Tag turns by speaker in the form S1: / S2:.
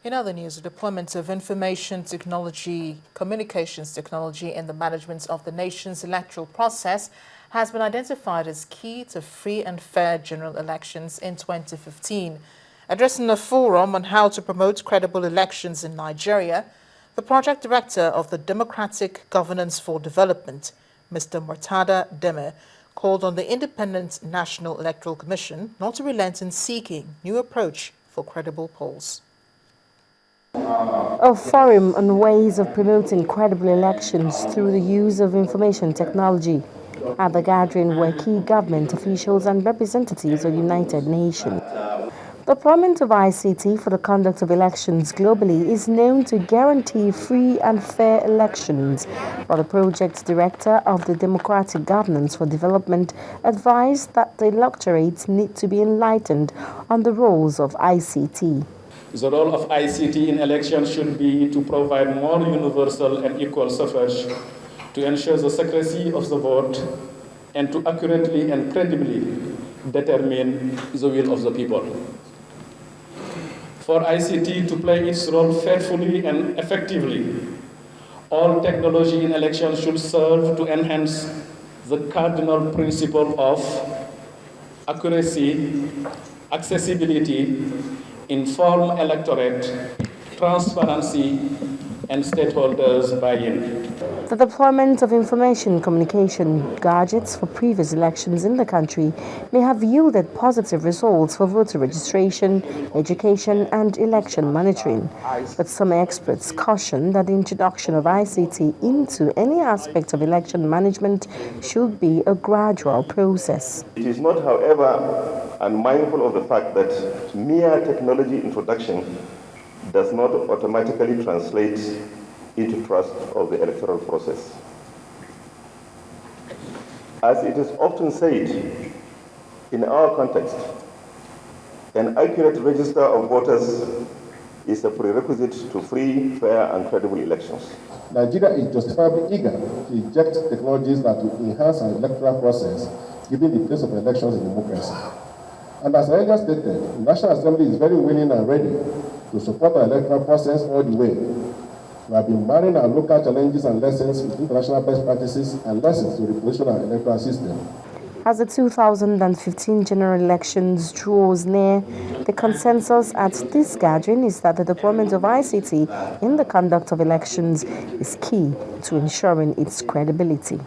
S1: In other news, the deployment of information technology, communications technology in the management of the nation's electoral process has been identified as key to free and fair general elections in 2015. Addressing a forum on how to promote credible elections in Nigeria, the project director of the Democratic Governance for Development, Mr. Mourtada Deme, called on the Independent National Electoral Commission not to relent in seeking new approach for credible polls.
S2: A forum on ways of promoting credible elections through the use of information technology. At the gathering were key government officials and representatives of the United Nations. The deployment of ICT for the conduct of elections globally is known to guarantee free and fair elections, but the project director of the Democratic Governance for Development advised that the electorates need to be enlightened on the roles of ICT.
S3: The role of ICT in elections should be to provide more universal and equal suffrage, to ensure the secrecy of the vote, and to accurately and credibly determine the will of the people. For ICT to play its role faithfully and effectively, all technology in elections should serve to enhance the cardinal principle of accuracy, accessibility, informed electorate, transparency, and stakeholders buy-in.
S2: The deployment of information communication gadgets for previous elections in the country may have yielded positive results for voter registration, education, and election monitoring. But some experts caution that the introduction of ICT into any aspect of election management should be a gradual process.
S4: It is not, however, unmindful of the fact that mere technology introduction does not automatically translate into trust of the electoral process. As it is often said, in our context, an accurate register of voters is a prerequisite to free, fair, and credible elections.
S5: Nigeria is justifiably eager to inject technologies that will enhance our electoral process, given the place of elections in democracy. And as I earlier stated, the National Assembly is very willing and ready to support our electoral process all the way. We have been marrying our local challenges and lessons with international best practices and lessons to reposition our electoral system.
S2: As the 2015 general elections draws near, the consensus at this gathering is that the deployment of ICT in the conduct of elections is key to ensuring its credibility.